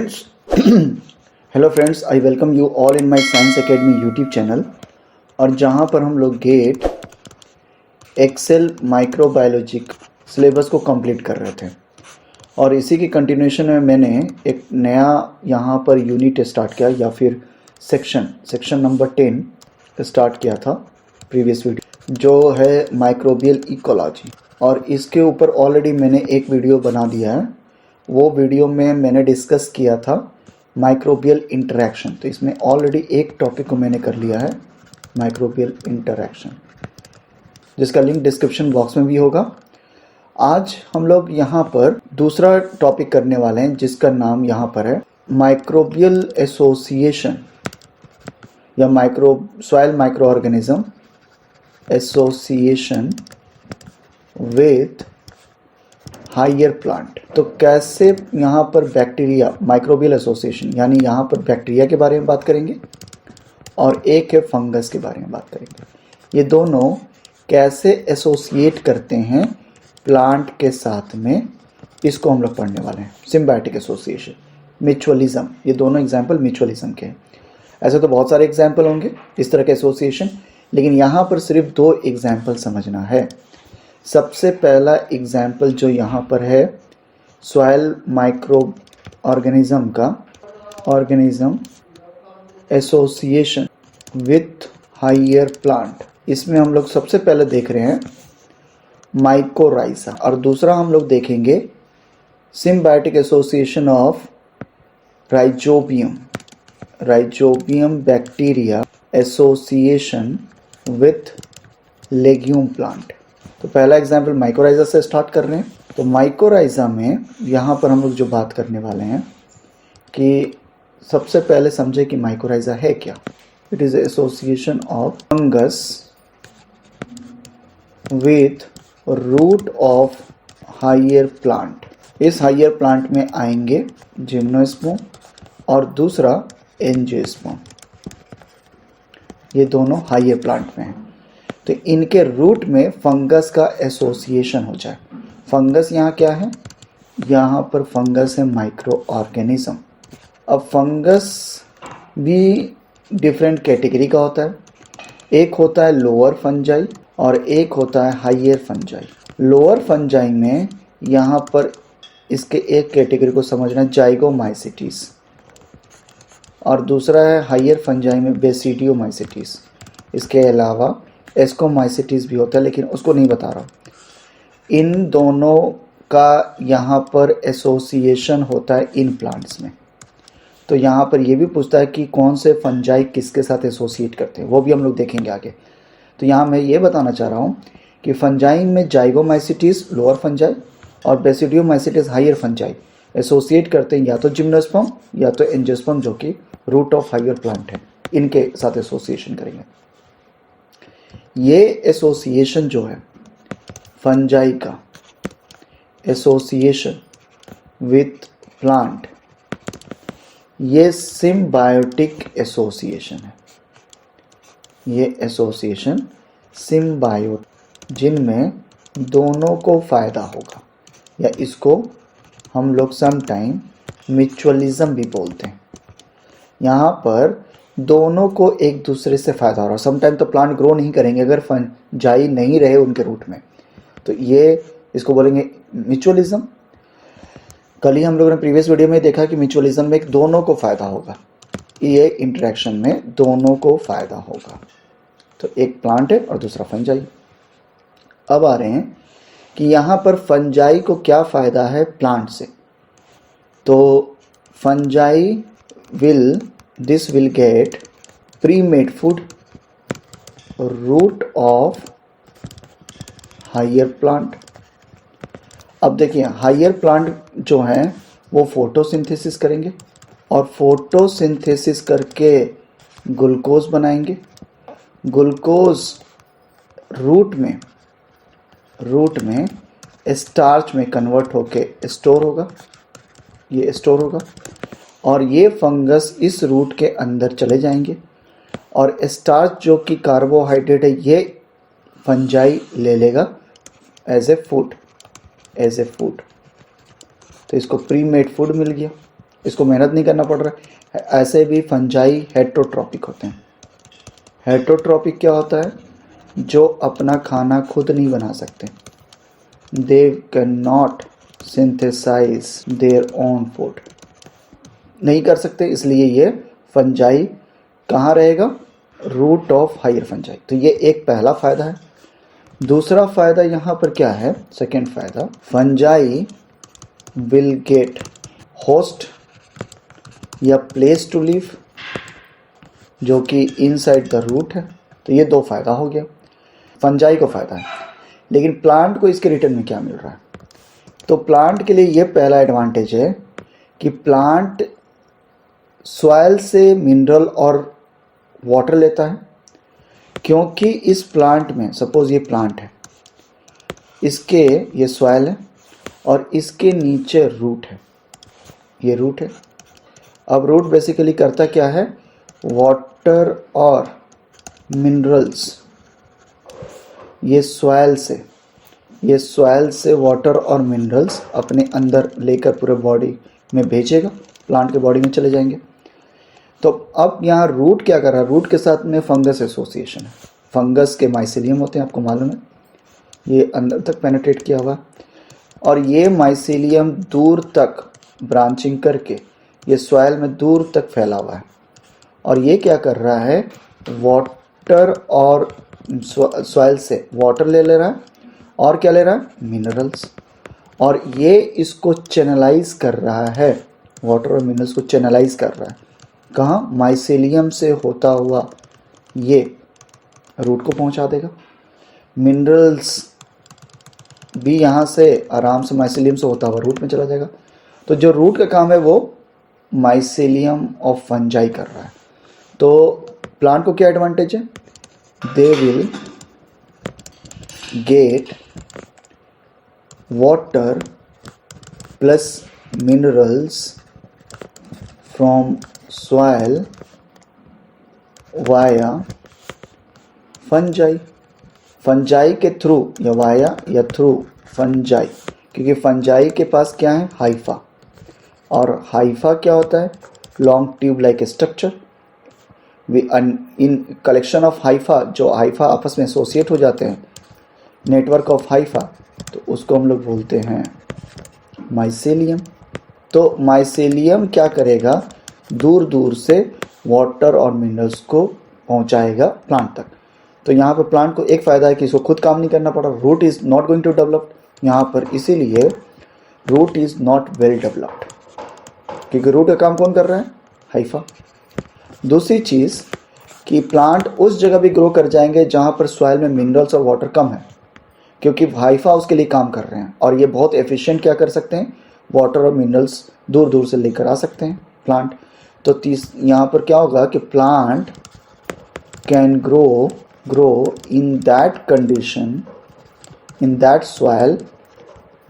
friends. Hello friends, I welcome you all in my Science Academy YouTube channel और जहाँ पर हम लोग गेट एक्सेल माइक्रोबायोलॉजी सिलेबस को कंप्लीट कर रहे थे और इसी की कंटिन्यूशन में मैंने एक नया यहाँ पर यूनिट स्टार्ट किया या फिर सेक्शन नंबर 10 स्टार्ट किया था प्रीवियस वीडियो, जो है माइक्रोबियल इकोलॉजी। और इसके ऊपर ऑलरेडी मैंने एक वीडियो बना दिया है। वो वीडियो में मैंने डिस्कस किया था माइक्रोबियल इंटरेक्शन। तो इसमें ऑलरेडी एक टॉपिक को मैंने कर लिया है, माइक्रोबियल इंटरेक्शन, जिसका लिंक डिस्क्रिप्शन बॉक्स में भी होगा। आज हम लोग यहाँ पर दूसरा टॉपिक करने वाले हैं, जिसका नाम यहाँ पर है माइक्रोबियल एसोसिएशन या soil micro organism association with higher plant. तो कैसे यहाँ पर बैक्टीरिया, माइक्रोबियल एसोसिएशन यानी यहाँ पर बैक्टीरिया के बारे में बात करेंगे और एक है फंगस के बारे में बात करेंगे। ये दोनों कैसे एसोसिएट करते हैं प्लांट के साथ में, इसको हम लोग पढ़ने वाले हैं। सिम्बायोटिक एसोसिएशन, म्यूचुअलिज्म, ये दोनों एग्जाम्पल म्यूचुअलिज्म के हैं। ऐसे तो बहुत सारे एग्जाम्पल होंगे इस तरह के एसोसिएशन, लेकिन यहाँ पर सिर्फ 2 एग्जाम्पल समझना है। सबसे पहला एग्जाम्पल जो यहाँ पर है सॉइल माइक्रो ऑर्गेनिज्म का, organism association with higher plant. इसमें हम लोग सबसे पहले देख रहे हैं माइकोराइजा और दूसरा हम लोग देखेंगे symbiotic association of rhizobium bacteria association with legume plant. तो पहला एग्जाम्पल माइकोराइजा से स्टार्ट कर रहे हैं। तो माइकोराइजा में यहाँ पर हम लोग जो बात करने वाले हैं कि सबसे पहले समझे कि माइकोराइजा है क्या। It is association of fungus with root of higher plant. इस हायर प्लांट में आएंगे जिम्नोस्पर्म और दूसरा एंजियोस्पर्म, ये दोनों हायर प्लांट में हैं। तो इनके रूट में फंगस का एसोसिएशन हो जाए। फंगस यहाँ क्या है, यहाँ पर फंगस है माइक्रो ऑर्गेनिज्म। अब फंगस भी डिफरेंट कैटेगरी का होता है। एक होता है लोअर फंजाई और एक होता है हायर फंजाई। लोअर फंजाई में यहाँ पर इसके एक कैटेगरी को समझना, जाइगोमाइसिटीज, और दूसरा है हायर फंजाई में बेसिडियोमाइसिटीज। इसके अलावा एस्कोमाइसिटीज भी होता है, लेकिन उसको नहीं बता रहा। इन दोनों का यहाँ पर एसोसिएशन होता है इन प्लांट्स में। तो यहाँ पर ये भी पूछता है कि कौन से फंजाई किसके साथ एसोसिएट करते हैं, वो भी हम लोग देखेंगे आगे। तो यहाँ मैं ये बताना चाह रहा हूँ कि फंजाई में जाइगोमाइसिटीज लोअर फंजाई और बेसिडियोमाइसिटीज हायर फंजाई एसोसिएट करते हैं या तो जिम्नोस्पर्म या तो एंजियोस्पर्म, जो कि रूट ऑफ हायर प्लांट है, इनके साथ एसोसिएशन करेंगे। ये एसोसिएशन जो है फंजाई का एसोसिएशन विथ प्लांट, ये सिम्बायोटिक एसोसिएशन है। ये एसोसिएशन सिम्बायोटिक, जिनमें दोनों को फ़ायदा होगा, या इसको हम लोग समटाइम म्यूचुअलिज्म भी बोलते हैं। यहाँ पर दोनों को एक दूसरे से फ़ायदा हो रहा है। समटाइम तो प्लांट ग्रो नहीं करेंगे अगर फंजाई नहीं रहे उनके रूट में, तो ये इसको बोलेंगे म्यूचुअलिज्म। कल ही हम लोगों ने प्रीवियस वीडियो में देखा कि म्यूचुअलिज्म में दोनों को फ़ायदा होगा, ये इंटरेक्शन में दोनों को फ़ायदा होगा। तो एक प्लांट है और दूसरा फंजाई। अब आ रहे हैं कि यहाँ पर फंजाई को क्या फ़ायदा है प्लांट से। तो fungi this will get pre-made food, root of higher plant। अब देखिए हायर प्लांट जो हैं वो फोटोसिंथेसिस करेंगे और फोटोसिंथेसिस करके ग्लूकोज बनाएंगे। ग्लूकोज रूट में स्टार्च में कन्वर्ट होके स्टोर होगा, ये स्टोर होगा, और ये फंगस इस रूट के अंदर चले जाएंगे और स्टार्च जो कि कार्बोहाइड्रेट है ये फंजाई ले लेगा एज ए फूड। तो इसको प्री मेड फूड मिल गया। इसको मेहनत नहीं करना पड़ रहा है। ऐसे भी फंजाई हेटरोट्रॉपिक होते हैं। हेटरोट्रॉपिक क्या होता है? जो अपना खाना खुद नहीं बना सकते, they can not synthesise their own food, नहीं कर सकते, इसलिए ये फंजाई कहाँ रहेगा? Root of higher fungi. तो ये एक पहला फ़ायदा है। दूसरा फ़ायदा यहाँ पर क्या है? सेकेंड फ़ायदा, फंजाई विल गेट होस्ट या प्लेस टू लिव जो कि इनसाइड द रूट है। तो ये दो फ़ायदा हो गया, फंजाई को फ़ायदा है। लेकिन प्लांट को इसके रिटर्न में क्या मिल रहा है? तो प्लांट के लिए ये पहला एडवांटेज है कि प्लांट सॉइल से मिनरल और वाटर लेता है, क्योंकि इस प्लांट में, सपोज ये प्लांट है, इसके ये सॉइल है और इसके नीचे रूट है, ये रूट है। अब रूट बेसिकली करता क्या है? वाटर और मिनरल्स ये सॉइल से वाटर और मिनरल्स अपने अंदर लेकर पूरे बॉडी में भेजेगा, प्लांट के बॉडी में चले जाएंगे। तो अब यहाँ रूट क्या कर रहा है? रूट के साथ में फंगस एसोसिएशन है। फंगस के माइसेलियम होते हैं, आपको मालूम है, ये अंदर तक पेनिट्रेट किया हुआ, और ये माइसेलियम दूर तक ब्रांचिंग करके ये सॉइल में दूर तक फैला हुआ है। और ये क्या कर रहा है? वाटर और सॉइल से वाटर ले रहा है और क्या ले रहा है? मिनरल्स। और ये इसको चैनलाइज कर रहा है, वाटर और मिनरल्स को चैनलाइज कर रहा है। कहाँ? माइसेलियम से होता हुआ ये रूट को पहुंचा देगा। मिनरल्स भी यहाँ से आराम से माइसेलियम से होता हुआ रूट में चला जाएगा। तो जो रूट का काम है वो माइसेलियम ऑफ फंजाई कर रहा है। तो प्लांट को क्या एडवांटेज है? They will get water plus minerals from soil via fungi. Fungi के थ्रू या वाया या थ्रू फंजाई, क्योंकि फंजाई के पास क्या है? हाइफा। और हाइफा क्या होता है? Long tube like structure. In collection of Haifa, जो हाइफा आपस में एसोसिएट हो जाते हैं, नेटवर्क ऑफ हाइफा, तो उसको हम लोग बोलते हैं माइसेलियम। तो माइसेलियम क्या करेगा? दूर दूर से वाटर और मिनरल्स को पहुंचाएगा प्लांट तक। तो यहाँ पर प्लांट को एक फ़ायदा है कि इसको खुद काम नहीं करना पड़ा, root is not going to develop यहाँ पर, इसीलिए root is not well developed, क्योंकि रूट का काम कौन कर रहा है? हाइफा। दूसरी चीज़ कि प्लांट उस जगह भी ग्रो कर जाएंगे जहाँ पर सॉइल में मिनरल्स और वाटर कम है, क्योंकि हाइफा उसके लिए काम कर रहे हैं और ये बहुत एफिशिएंट क्या कर सकते हैं? वाटर और मिनरल्स दूर दूर से लेकर आ सकते हैं प्लांट। तो यहाँ पर क्या होगा कि plant can grow in that condition, in that soil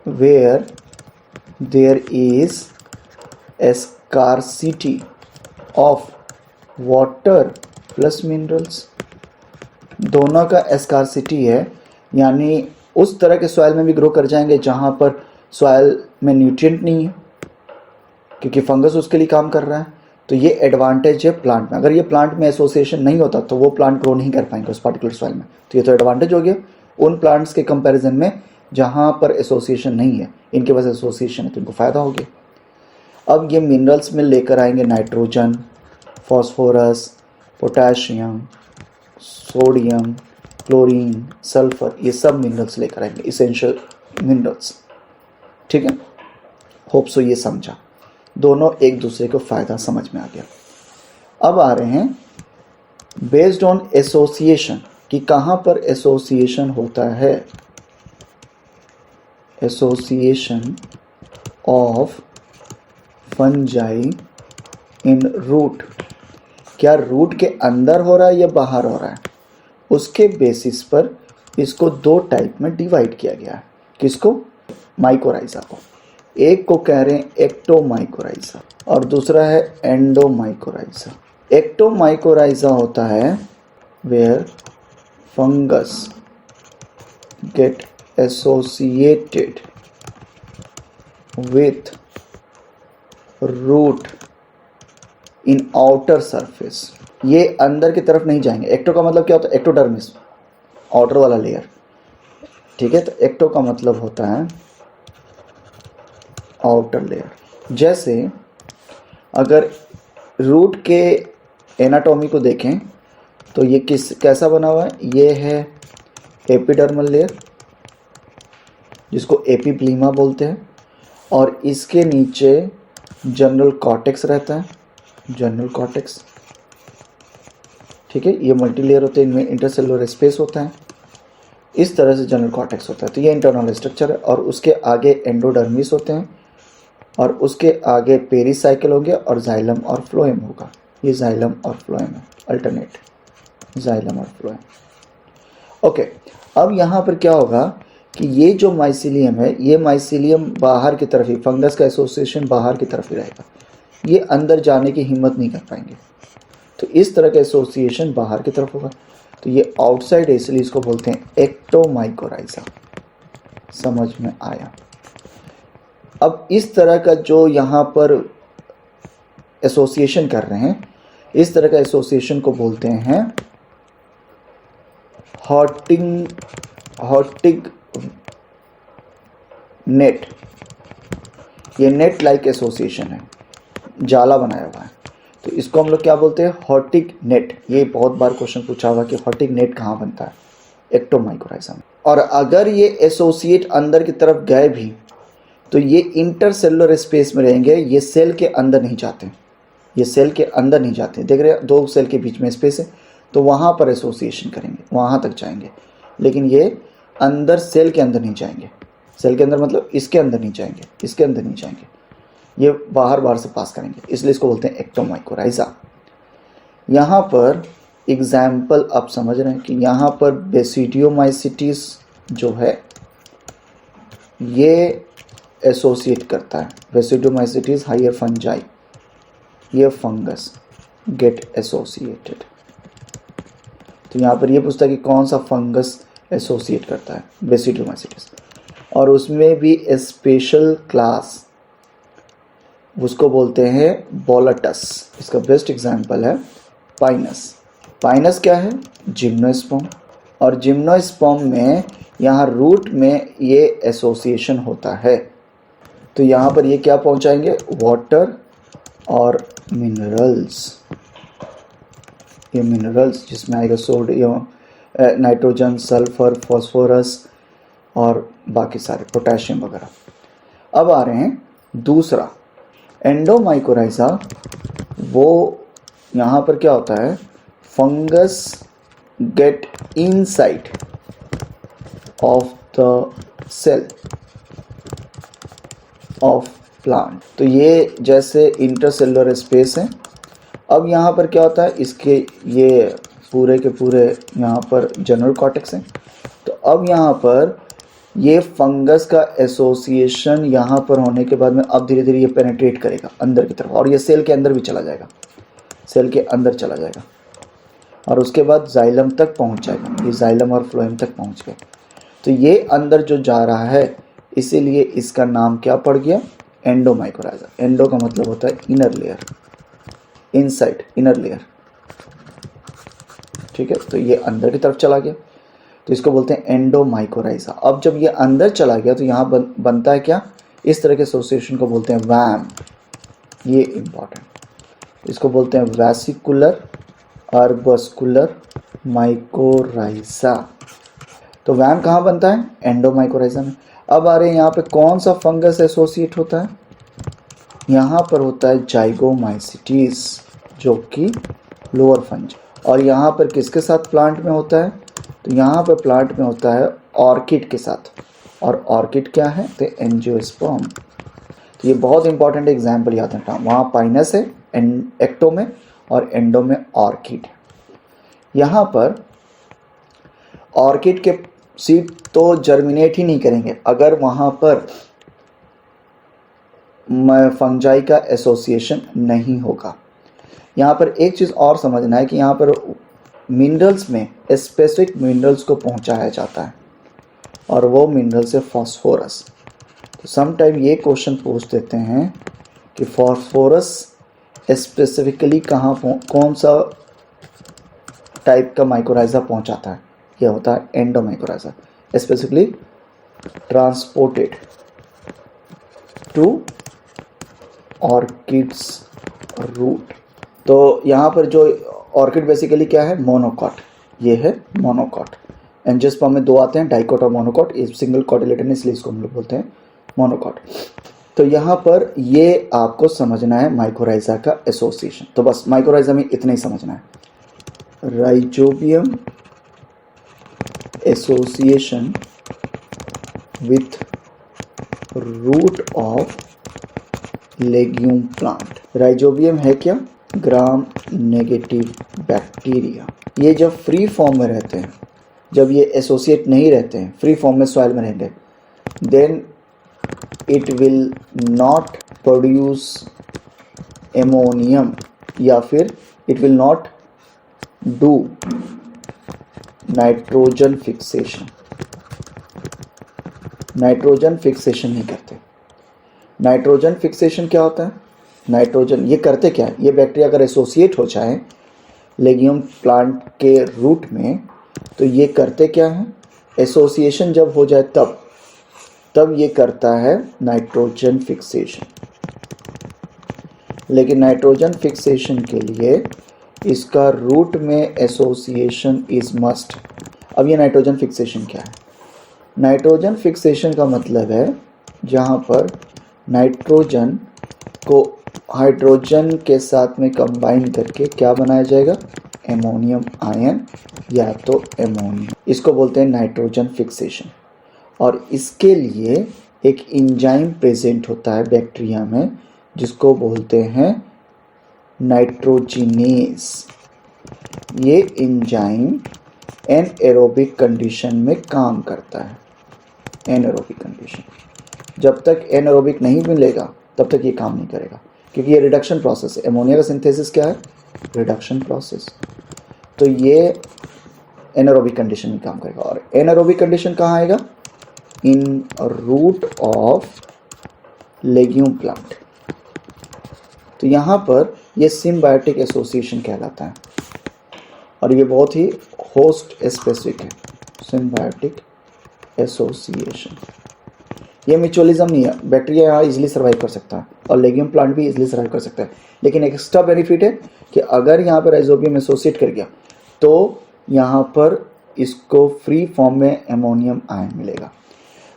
where there is a scarcity of water plus minerals। दोनों का स्कार्सिटी है, यानी उस तरह के सॉइल में भी ग्रो कर जाएंगे जहाँ पर सॉइल में न्यूट्रिएंट नहीं है, क्योंकि फंगस उसके लिए काम कर रहा है। तो ये एडवांटेज है प्लांट में। अगर ये प्लांट में एसोसिएशन नहीं होता तो वो प्लांट ग्रो नहीं कर पाएंगे उस पर्टिकुलर सॉइल में। तो ये तो एडवांटेज हो गया उन प्लांट्स के कंपैरिजन में जहाँ पर एसोसिएशन नहीं है, इनके पास एसोसिएशन है तो इनको फ़ायदा हो गया। अब ये मिनरल्स में लेकर आएंगे nitrogen, phosphorus, potassium, sodium, chlorine, sulphur, ये सब मिनरल्स लेकर आएंगे, इसेंशियल मिनरल्स। ठीक है, होप सो ये समझा, दोनों एक दूसरे को फ़ायदा समझ में आ गया। अब आ रहे हैं बेस्ड ऑन एसोसिएशन, कि कहाँ पर एसोसिएशन होता है। Association of fungi in root, क्या रूट के अंदर हो रहा है या बाहर हो रहा है, उसके बेसिस पर इसको दो टाइप में डिवाइड किया गया है। किसको? माइकोराइजा को। एक को कह रहे हैं एक्टोमाइकोराइजा और दूसरा है एंडोमाइकोराइजा। एक्टोमाइकोराइजा होता है where fungus get associated with root in outer surface, ये अंदर की तरफ नहीं जाएंगे। एक्टो का मतलब क्या होता है? एक्टोडर्मिस, आउटर वाला लेयर, ठीक है। तो एक्टो का मतलब होता है आउटर लेयर। जैसे अगर रूट के एनाटॉमी को देखें तो ये कैसा बना हुआ है? ये है एपिडर्मल लेयर, जिसको एपिप्लीमा बोलते हैं, और इसके नीचे जनरल कॉर्टेक्स रहता है, जनरल कॉर्टेक्स, ठीक है। ये मल्टी लेयर होते हैं, इनमें इंटरसेलुलर स्पेस होता है, इस तरह से जनरल कॉर्टेक्स होता है। तो ये इंटरनल स्ट्रक्चर है, और उसके आगे एंडोडर्मिस होते हैं, और उसके आगे पेरिसाइकिल होंगे, और जाइलम और फ्लोएम होगा। ये जाइलम और फ्लोएम है, अल्टरनेट जाइलम और फ्लोएम। ओके, अब यहाँ पर क्या होगा कि ये जो माइसिलियम है, ये माइसिलियम बाहर की तरफ ही, फंगस का एसोसिएशन बाहर की तरफ ही रहेगा, ये अंदर जाने की हिम्मत नहीं कर पाएंगे। तो इस तरह का एसोसिएशन बाहर की तरफ होगा, तो ये आउटसाइड है, इसलिए इसको बोलते हैं एक्टोमाइकोराइजा। समझ में आया? अब इस तरह का जो यहाँ पर एसोसिएशन कर रहे हैं, इस तरह का एसोसिएशन को बोलते हैं हॉटिग नेट। ये नेट लाइक एसोसिएशन है, जाला बनाया हुआ है, तो इसको हम लोग क्या बोलते हैं? हॉटिग नेट। ये बहुत बार क्वेश्चन पूछा हुआ कि हॉटिग नेट कहाँ बनता है? एक्टोमाइकोराइजा में। और अगर ये एसोसिएट अंदर की तरफ गए भी तो ये इंटरसेलुलर स्पेस में रहेंगे, ये सेल के अंदर नहीं जाते, ये सेल के अंदर नहीं जाते। देख रहे हैं, दो सेल के बीच में स्पेस है, तो वहाँ पर एसोसिएशन करेंगे, वहाँ तक जाएंगे, लेकिन ये अंदर सेल के अंदर नहीं जाएंगे। सेल के अंदर मतलब इसके अंदर नहीं जाएंगे, इसके अंदर नहीं जाएंगे, ये बाहर से पास करेंगे, इसलिए इसको बोलते हैं एक्टोमाइकोराइजा। यहाँ पर एग्जाम्पल आप समझ रहे हैं कि यहाँ पर बेसिडियोमाइसिटिस जो है ये एसोसिएट करता है, बेसिडियोमाइसिटिस हायर फंजाई, ये फंगस गेट एसोसिएटेड। तो यहाँ पर ये पूछता है कि कौन सा फंगस एसोसिएट करता है? बेसिडियोमाइसिटिस, और उसमें भी स्पेशल क्लास, उसको बोलते हैं बोलटस। इसका बेस्ट एग्जांपल है पाइनस। पाइनस क्या है? जिम्नोस्पर्म, और जिम्नोस्पर्म में यहाँ रूट में ये एसोसिएशन होता है। तो यहाँ पर ये क्या पहुँचाएंगे? वाटर और मिनरल्स। ये मिनरल्स जिसमें आएगा सोडियम, नाइट्रोजन, सल्फर, फास्फोरस और बाकी सारे, पोटेशियम वगैरह। अब आ रहे हैं दूसरा एंडोमाइकोराइजा। वो यहाँ पर क्या होता है? Fungus get inside of the cell of plant. तो ये जैसे इंटरसेलुलर स्पेस है। अब यहाँ पर क्या होता है? इसके ये पूरे के पूरे यहाँ पर जनरल कॉर्टेक्स हैं। तो अब यहाँ पर ये फंगस का एसोसिएशन यहाँ पर होने के बाद में अब धीरे धीरे ये पेनिट्रेट करेगा अंदर की तरफ, और ये सेल के अंदर भी चला जाएगा, सेल के अंदर चला जाएगा, और उसके बाद जाइलम तक पहुँच जाएगा। ये जाइलम और फ्लोएम तक पहुँच गए। तो ये अंदर जो जा रहा है, इसीलिए इसका नाम क्या पड़ गया? एंडोमाइकोराइजा। एंडो का मतलब होता है inner layer, inside, inner layer, ठीक है। तो ये अंदर की तरफ चला गया, तो इसको बोलते हैं एंडोमाइकोराइजा। अब जब ये अंदर चला गया तो यहाँ बनता है क्या? इस तरह के एसोसिएशन को बोलते हैं वैम। ये इंपॉर्टेंट, इसको बोलते हैं वैसिकुलर अर्बस्कुलर माइकोराइजा। तो वैम कहाँ बनता है? एंडोमाइकोराइजा में। अब आ रहे हैं यहाँ पे कौन सा फंगस एसोसिएट होता है? यहाँ पर होता है जाइगोमाइसिटिस, जो कि लोअर फंज। और यहाँ पर किसके साथ प्लांट में होता है? तो यहाँ पर प्लांट में होता है ऑर्किड के साथ, और ऑर्किड क्या है? तो एंजियोस्पर्म। तो ये बहुत इंपॉर्टेंट एग्जाम्पल याद रखना। वहाँ पाइनस है एक्टो में, और एंडो में ऑर्किड। यहाँ पर ऑर्किड के सीड तो जर्मिनेट ही नहीं करेंगे अगर वहाँ पर फंजाई का एसोसिएशन नहीं होगा। यहाँ पर एक चीज़ और समझना है कि यहाँ पर मिनरल्स में स्पेसिफिक मिनरल्स को पहुँचाया जाता है, और वो मिनरल्स है फास्फोरस। तो सम टाइम ये क्वेश्चन पूछ देते हैं कि फॉस्फोरस स्पेसिफिकली कहाँ कौन सा टाइप का माइकोराइजा पहुंचाता है, यह होता है endomycorrhiza, specifically transported to orchids root. तो यहाँ पर जो ऑर्किड बेसिकली क्या है, मोनोकॉट, ये है मोनोकॉट। एंजियोस्पर्म में दो आते हैं, डाइकोट और मोनोकॉट, ये सिंगल कॉटिलेडन इसलिए इसको हम लोग बोलते हैं मोनोकॉट। तो यहाँ पर ये आपको समझना है माइकोराइजा का एसोसिएशन। तो बस माइकोराइजा में इतना ही समझना है, rhizobium association with root of legume plant. Rhizobium है क्या, ग्राम नेगेटिव बैक्टीरिया। ये जब फ्री फॉर्म में रहते हैं, जब ये एसोसिएट नहीं रहते हैं, फ्री फॉर्म में सॉइल में रहेंगे, then it will not produce ammonium, या फिर it will not do nitrogen fixation. Nitrogen fixation नहीं करते। नाइट्रोजन फिक्सेशन क्या होता है, नाइट्रोजन ये करते क्या है, ये बैक्टीरिया अगर एसोसिएट हो जाए लेगियम प्लांट के रूट में, तो ये करते क्या है, एसोसिएशन जब हो जाए तब ये करता है नाइट्रोजन फिक्सेशन। लेकिन नाइट्रोजन फिक्सेशन के लिए इसका रूट में एसोसिएशन इज मस्ट। अब ये नाइट्रोजन फिक्सेशन क्या है, नाइट्रोजन फिक्सेशन का मतलब है जहाँ पर नाइट्रोजन को हाइड्रोजन के साथ में कंबाइन करके क्या बनाया जाएगा, एमोनियम आयन या तो एमोनियम, इसको बोलते हैं नाइट्रोजन फिक्सेशन। और इसके लिए एक एंजाइम प्रेजेंट होता है बैक्टीरिया में जिसको बोलते हैं नाइट्रोजिनेज। ये एंजाइम एनएरोबिक कंडीशन में काम करता है। एनएरोबिक कंडीशन, जब तक एनएरोबिक नहीं मिलेगा तब तक ये काम नहीं करेगा, क्योंकि ये रिडक्शन प्रोसेस है। एमोनिया का सिंथेसिस क्या है, रिडक्शन प्रोसेस। तो ये एनएरोबिक कंडीशन में काम करेगा। और एनएरोबिक कंडीशन कहाँ आएगा, इन रूट ऑफ लेग्यूम प्लांट। तो यहाँ पर ये सिम्बायोटिक एसोसिएशन कहलाता है, और ये बहुत ही होस्ट स्पेसिफिक है, सिम्बायोटिक एसोसिएशन। ये म्यूचुअलिज्म नहीं है, बैक्टीरिया यहाँ इजीली सर्वाइव कर सकता है और लेग्यूम प्लांट भी इजीली सर्वाइव कर सकता है। लेकिन एक एक्स्ट्रा बेनिफिट है कि अगर यहाँ पर राइजोबियम एसोसिएट कर गया तो यहाँ पर इसको फ्री फॉर्म में एमोनियम आयन मिलेगा।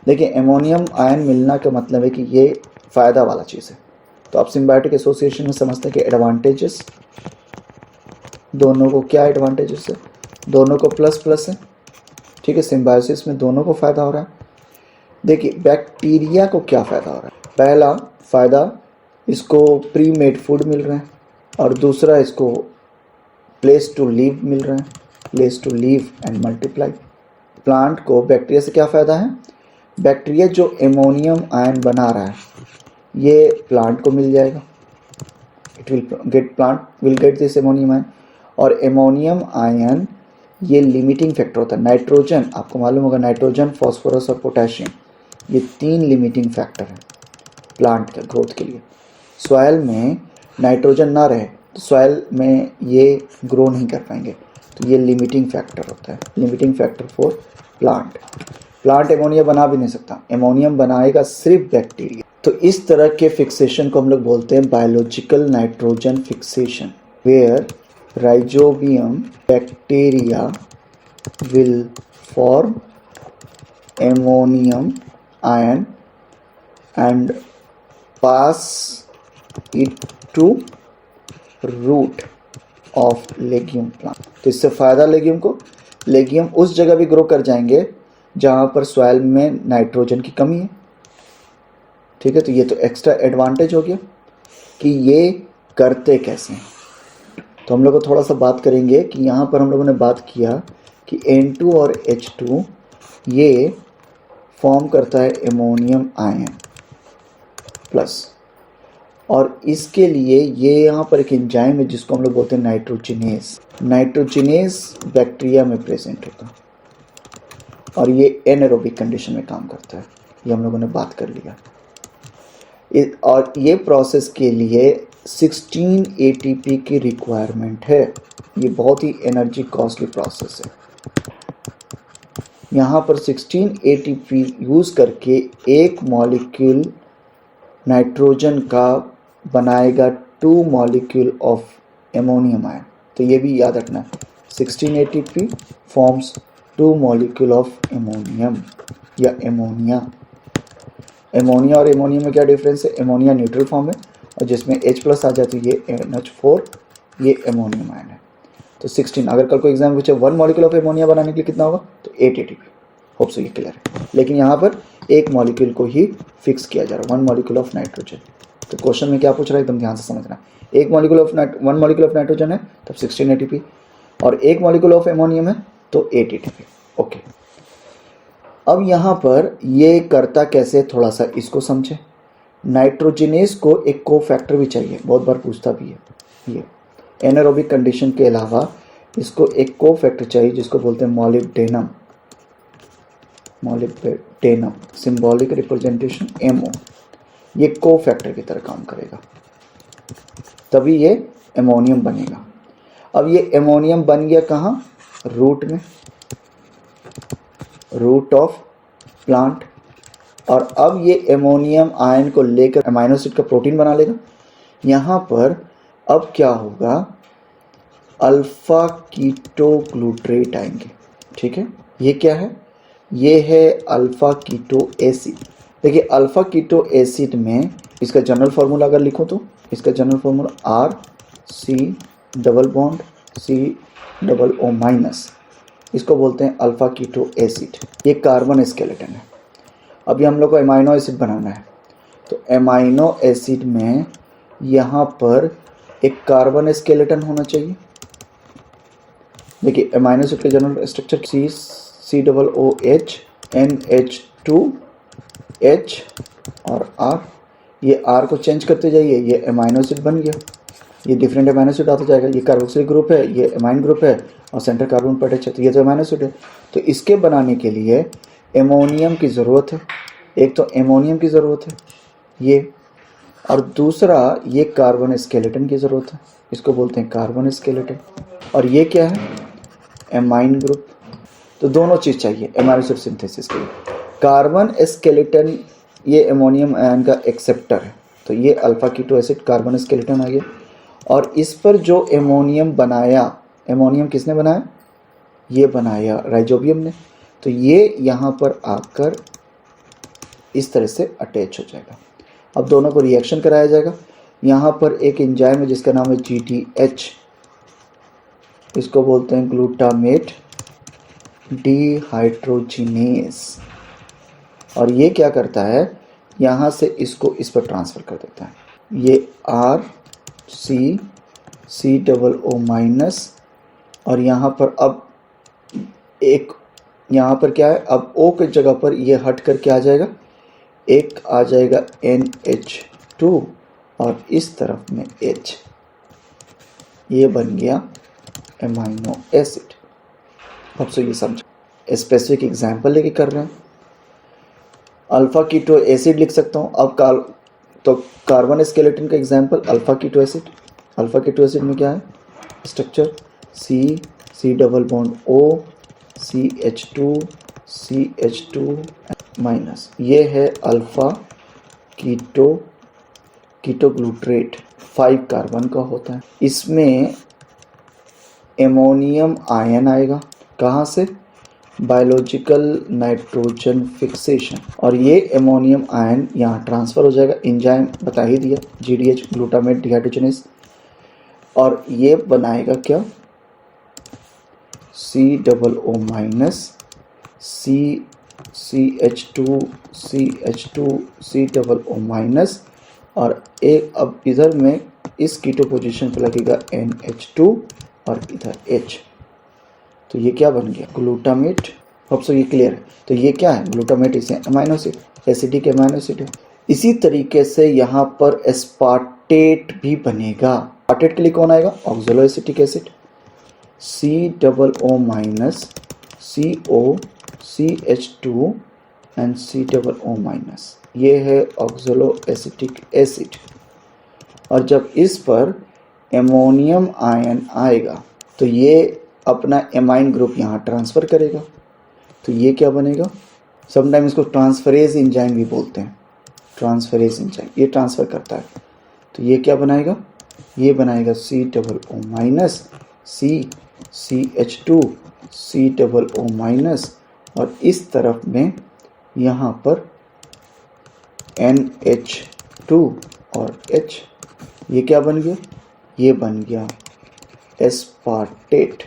देखिए, एमोनियम आयन मिलना का मतलब है कि ये फ़ायदा वाला चीज़ है। तो आप सिम्बायोटिक एसोसिएशन में समझते हैं कि एडवांटेजेस, दोनों को क्या एडवांटेजेस है, दोनों को प्लस प्लस है, ठीक है। सिम्बायोसिस में दोनों को फ़ायदा हो रहा है। देखिए, बैक्टीरिया को क्या फ़ायदा हो रहा है, पहला फ़ायदा इसको प्री मेड फूड मिल रहा है, और दूसरा इसको प्लेस टू लीव मिल रहा है, place to live and multiply. Plant को बैक्टीरिया से क्या फ़ायदा है, बैक्टीरिया जो एमोनियम आयन बना रहा है ये प्लांट को मिल जाएगा, it will get, plant will get this ammonium ion. और एमोनियम आयन ये लिमिटिंग फैक्टर होता है। नाइट्रोजन, आपको मालूम होगा, नाइट्रोजन, फॉस्फोरस और पोटेशियम, ये 3 लिमिटिंग फैक्टर हैं प्लांट के ग्रोथ के लिए। सॉइल में नाइट्रोजन ना रहे तो सॉइल में ये ग्रो नहीं कर पाएंगे, तो ये लिमिटिंग फैक्टर होता है, limiting factor for plant. Plant ammonia बना भी नहीं सकता, एमोनियम बनाएगा सिर्फ बैक्टीरिया। तो इस तरह के फिक्सेशन को हम लोग बोलते हैं biological nitrogen fixation, where rhizobium bacteria will form ammonium ion and pass it to root of legume plant। तो इससे फ़ायदा लेग्यूम को, लेग्यूम उस जगह भी ग्रो कर जाएंगे जहाँ पर सॉइल में नाइट्रोजन की कमी है, ठीक है। तो ये तो एक्स्ट्रा एडवांटेज हो गया कि ये करते कैसे हैं। तो हम लोग को थोड़ा सा बात करेंगे कि यहाँ पर हम लोगों ने बात किया कि N2 और H2 ये फॉर्म करता है एमोनियम आयन प्लस, और इसके लिए ये यहाँ पर एक एंजाइम है जिसको हम लोग बोलते हैं नाइट्रोजिनेज। नाइट्रोजिनेज बैक्टीरिया में प्रेजेंट होता है और ये एनारोबिक कंडीशन में काम करता है, ये हम लोगों ने बात कर लिया। और ये प्रोसेस के लिए 16 ATP की रिक्वायरमेंट है। ये बहुत ही एनर्जी कॉस्टली प्रोसेस है। यहाँ पर 16 ATP यूज़ करके एक मॉलिक्यूल नाइट्रोजन का बनाएगा 2 मॉलिक्यूल ऑफ एमोनियम आयन। तो ये भी याद रखना, 16 ATP forms 2 molecule of ammonium या एमोनिया। एमोनिया और एमोनियम में क्या डिफरेंस है? एमोनिया न्यूट्रल फॉर्म है और जिसमें H+ आ जाती है, ये NH4, ये एमोनियम आयन है। तो 16, अगर कल को एग्जाम पूछे 1 मॉलिक्यूल ऑफ एमोनिया बनाने के लिए कितना होगा, तो 8 ATP। होप सो ये क्लियर है। लेकिन यहाँ पर एक मॉलिक्यूल को ही फिक्स किया जा रहा है, 1 मॉलिक्यूल ऑफ नाइट्रोजन। तो क्वेश्चन में क्या पूछ रहा है, एकदम ध्यान से समझना। 1 molecule of 1 molecule of nitrogen है तब 16 ATP, और 1 मॉलिक्यूल ऑफ एमोनियम है तो 8 ATP। ओके, अब यहाँ पर ये करता कैसे, थोड़ा सा इसको समझे। नाइट्रोजिनेस को एक कोफैक्टर भी चाहिए, बहुत बार पूछता भी है। ये एनारोबिक कंडीशन के अलावा इसको एक कोफैक्टर चाहिए जिसको बोलते हैं molybdenum. Molybdenum symbolic representation MO, ये कोफैक्टर की तरह काम करेगा, तभी ये एमोनियम बनेगा। अब ये एमोनियम बन गया कहाँ, रूट में, रूट ऑफ प्लांट। और अब ये एमोनियम आयन को लेकर अमीनो एसिड का प्रोटीन बना लेगा। यहाँ पर अब क्या होगा, अल्फा कीटोग्लूट्रेट आएंगे। ठीक है, ये क्या है, ये है अल्फा कीटो एसिड। देखिए अल्फा कीटो एसिड में इसका जनरल फार्मूला अगर लिखो तो इसका general formula RC double bond COO-, इसको बोलते हैं अल्फा कीटो एसिड। ये कार्बन स्केलेटन है। अभी हम लोग को एमाइनो एसिड बनाना है, तो एमाइनो एसिड में यहाँ पर एक कार्बन स्केलेटन होना चाहिए। देखिए एमाइनो एसिड का जनरल स्ट्रक्चर COOH NH2H और R। ये R को चेंज करते जाइए, ये एमाइनो एसिड बन गया। ये डिफरेंट एमाइनो एसिड आता जाएगा। ये कार्बोक्सिलिक ग्रुप है, ये एमाइन ग्रुप है और सेंटर कार्बन पर अटैच है, तो ये तो एमाइनो एसिड है। तो इसके बनाने के लिए एमोनियम की ज़रूरत है। एक तो एमोनियम की ज़रूरत है ये, और दूसरा ये कार्बन स्केलेटन की ज़रूरत है, इसको बोलते हैं कार्बन स्केलेटन। और ये क्या है, एमाइन ग्रुप। तो दोनों चीज़ चाहिए एमाइनो एसिड सिंथेसिस के लिए। कार्बन स्केलेटन ये एमोनियम आयन का एक्सेप्टर है, तो ये alpha keto acid carbon skeleton आ गया। और इस पर जो एमोनियम बनाया, एमोनियम किसने बनाया, ये बनाया राइजोबियम ने। तो ये यहाँ पर आकर इस तरह से अटैच हो जाएगा। अब दोनों को रिएक्शन कराया जाएगा। यहाँ पर एक एंजाइम है जिसका नाम है GDH, इसको बोलते हैं ग्लूटामेट डिहाइड्रोजिनेस। और ये क्या करता है, यहाँ से इसको इस पर ट्रांसफ़र कर देता है। ये RCCOO- और यहाँ पर अब एक, यहाँ पर क्या है, अब O की जगह पर ये हट कर क्या आ जाएगा, एक आ जाएगा NH2 और इस तरफ में H। ये बन गया एमाइनो एसिड। अब से ये समझो, स्पेसिफिक एग्जाम्पल लेके कर रहे हैं। अल्फा कीटो एसिड लिख सकता हूँ। अब तो कार्बन स्केलेटन का example alpha keto acid. Alpha keto acid में क्या है structure, C double bond O CH2 ये है अल्फा कीटोग्लूट्रेट, 5 कार्बन का होता है। इसमें एमोनियम आयन आएगा, कहाँ से, बायोलॉजिकल नाइट्रोजन फिक्सेशन। और ये एमोनियम आयन यहाँ ट्रांसफ़र हो जाएगा। एंजाइम बता ही दिया, GDH ग्लूटामेट डिहाइड्रोजिनेस। और ये बनाएगा क्या, COO- CH2COO- और एक अब इधर में इस कीटो पोजीशन पर लगेगा NH2 और इधर H। तो ये क्या बन गया, ग्लूटामेट। होप सो ये क्लियर है। तो ये क्या है, ग्लूटामेट इसे amino acid, acidic amino acid है। इसी तरीके से यहाँ पर एस्पार्टेट भी बनेगा। एस्पार्टेट के लिए कौन आएगा, ऑक्सलो acetic acid, COO- COCH2 NC+O-, ये है ऑक्सलो एसिटिक एसिड। और जब इस पर एमोनियम आयन आएगा तो ये अपना एमाइन ग्रुप यहाँ ट्रांसफ़र करेगा, तो ये क्या बनेगा, समटाइम इसको ट्रांसफरेज एंजाइम भी बोलते हैं, ट्रांसफरेज एंजाइम, ये ट्रांसफ़र करता है। तो ये क्या बनाएगा, ये बनाएगा C+O-, CH2 C+O-, और इस तरफ में यहाँ पर NH2 और H, ये क्या बन गया, ये बन गया एस्पार्टेट।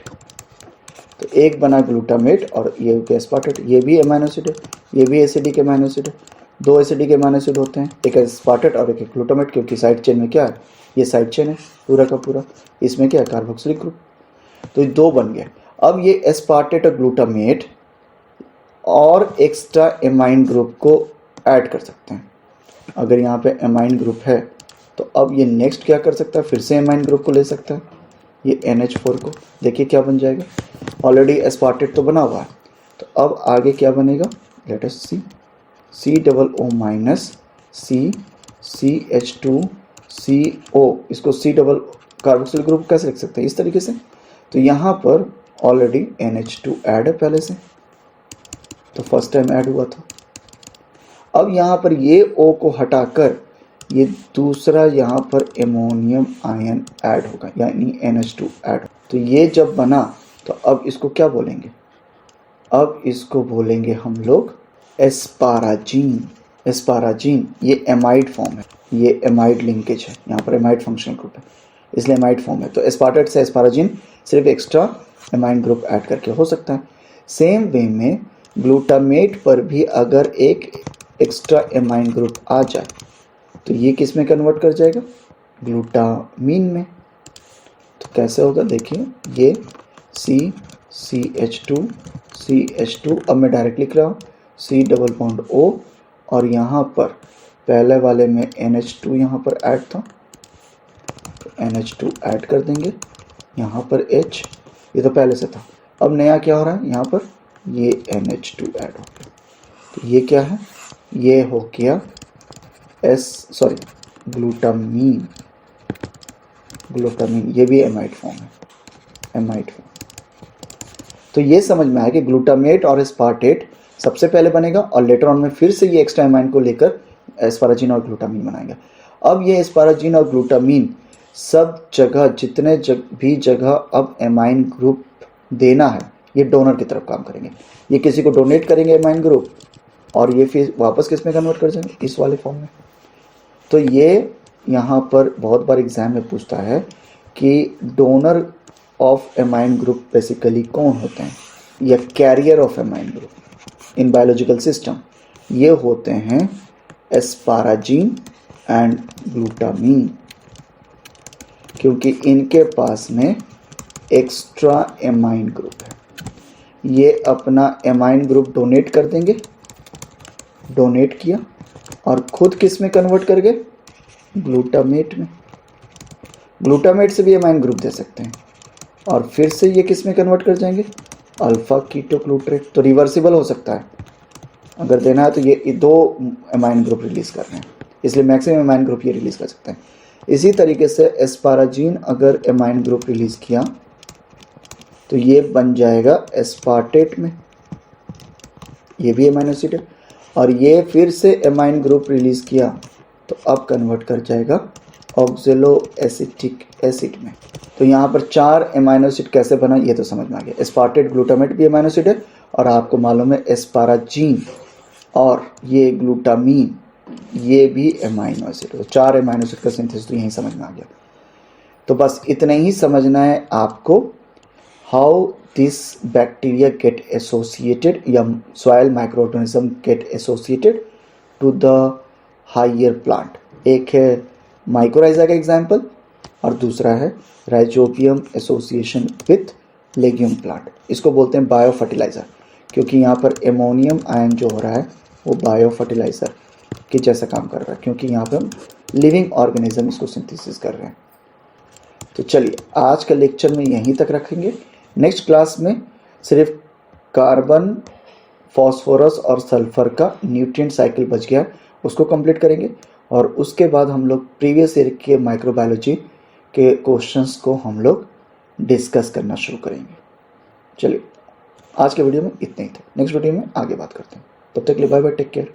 तो एक बना ग्लूटामेट और ये हो गया एस्पार्टेट। ये भी अमीनो एसिड है, ये भी एसिडिक अमीनो एसिड है। दो एसिडिक अमीनो एसिड होते हैं, एक एस्पार्टेट और एक ग्लूटामेट, क्योंकि साइड चेन में क्या है, ये साइड चेन है पूरा का पूरा, इसमें क्या है, कार्बोक्सिलिक ग्रुप। तो ये दो बन गए। अब ये एस्पार्टेट और ग्लूटामेट और एक्स्ट्रा एमाइन ग्रुप को ऐड कर सकते हैं। अगर यहाँ पे एमाइन ग्रुप है तो अब ये नेक्स्ट क्या कर सकता है, फिर से एमाइन ग्रुप को ले सकता है, ये NH4 को। देखिए क्या बन जाएगा, ऑलरेडी एस्पार्टेट तो बना हुआ है, तो अब आगे क्या बनेगा, लेट अस सी, C+O-, CH2 CO, इसको C डबल कार्बोक्सिल ग्रुप कैसे लिख सकते हैं, इस तरीके से। तो यहाँ पर ऑलरेडी NH2 ऐड है पहले से, तो फर्स्ट टाइम ऐड हुआ था। अब यहाँ पर ये O को हटाकर ये दूसरा यहाँ पर एमोनियम आयन ऐड होगा, यानी NH2 ऐड। तो ये जब बना तो अब इसको क्या बोलेंगे, अब इसको बोलेंगे हम लोग एस्पाराजीन। एस्पाराजीन ये एमाइड फॉर्म है, ये एमाइड लिंकेज है, यहाँ पर एमाइड फंक्शनल ग्रुप है, इसलिए एमाइड फॉर्म है। तो एस्पार्टेट से एस्पाराजीन सिर्फ एक्स्ट्रा एमाइन ग्रुप ऐड करके हो सकता है। सेम वे में ग्लूटामेट पर भी अगर एक एक्स्ट्रा एमाइन ग्रुप आ जाए तो ये किस में कन्वर्ट कर जाएगा, ग्लूटामीन में। तो कैसे होगा, देखिए ये CH2 अब मैं डायरेक्ट लिख रहा हूँ, C डबल बॉन्ड O, और यहाँ पर पहले वाले में NH2 यहाँ पर ऐड था, तो NH2 ऐड कर देंगे, यहाँ पर H, ये तो पहले से था, अब नया क्या हो रहा है, यहाँ पर ये NH2 ऐड हो गया। तो ये क्या है, ये हो गया ग्लूटामीन। ग्लूटामीन ये भी एमाइड फॉर्म है, एमाइड फॉर्म। तो ये समझ में आया कि ग्लूटामेट और एस्पार्टेट सबसे पहले बनेगा और लेटर ऑन में फिर से ये एक्स्ट्रा एमाइन को लेकर एस्पाराजीन और ग्लूटामीन बनाएगा। अब ये एस्पाराजीन और ग्लूटामीन सब जगह, जितने भी जगह अब एमाइन ग्रुप देना है, ये डोनर की तरफ काम करेंगे। ये किसी को डोनेट करेंगे एमाइन ग्रुप और ये फिर वापस किस में कन्वर्ट कर जाएंगे, इस वाले फॉर्म में। तो ये यहाँ पर बहुत बार एग्जाम में पूछता है कि donor of amine group basically कौन होते हैं, या carrier of amine group in biological system, ये होते हैं एस्पाराजीन एंड ग्लूटामीन, क्योंकि इनके पास में एक्स्ट्रा एमाइन ग्रुप है। ये अपना एमाइन ग्रुप डोनेट कर देंगे, डोनेट किया और खुद किस में कन्वर्ट कर गए, ग्लूटामेट में। ग्लूटामेट से भी एमाइन ग्रुप दे सकते हैं और फिर से ये किस में कन्वर्ट कर जाएंगे, अल्फा कीटोग्लूटरेट। तो रिवर्सिबल हो सकता है, अगर देना है तो ये दो एमाइन ग्रुप रिलीज कर रहे हैं, इसलिए मैक्सिमम एमाइन ग्रुप ये रिलीज कर सकते हैं। इसी तरीके से एस्पाराजीन अगर एमाइन ग्रुप रिलीज किया तो ये बन जाएगा एस्पार्टेट में, ये भी एमाइनो एसिड है, और ये फिर से एमाइन ग्रुप रिलीज किया तो अब कन्वर्ट कर जाएगा ऑक्सलो एसिटिक एसिड में। तो यहाँ पर 4 एमाइनो एसिड कैसे बना ये तो समझ में आ गया। एस्पार्टेट ग्लूटामेट भी एमाइनो एसिड है और आपको मालूम है एस्पाराजीन और ये ग्लूटामीन ये भी एमाइनो एसिड है। 4 एमाइनो एसिड का सिंथेसिस तो यहीं समझ में आ गया। तो बस इतना ही समझना है आपको, how this bacteria get associated या soil microorganism get associated to the higher plant. एक है माइकोराइजा का एग्जाम्पल और दूसरा है rhizobium association with legume plant. इसको बोलते हैं बायो फर्टिलाइज़र, क्योंकि यहाँ पर एमोनियम आयन जो हो रहा है वो बायो फर्टिलाइज़र के जैसा काम कर रहा है, क्योंकि यहाँ पर हम लिविंग ऑर्गेनिज्म इसको सिंथेसिस कर रहे हैं। तो चलिए आज का लेक्चर में यहीं तक रखेंगे। नेक्स्ट क्लास में सिर्फ कार्बन फॉस्फोरस और सल्फर का न्यूट्रिएंट साइकिल बच गया, उसको कंप्लीट करेंगे। और उसके बाद हम लोग प्रीवियस ईयर के माइक्रोबायोलॉजी के क्वेश्चंस को हम लोग डिस्कस करना शुरू करेंगे। चलिए, आज के वीडियो में इतना ही था। नेक्स्ट वीडियो में आगे बात करते हैं। तब तक के लिए बाय बाय, टेक केयर।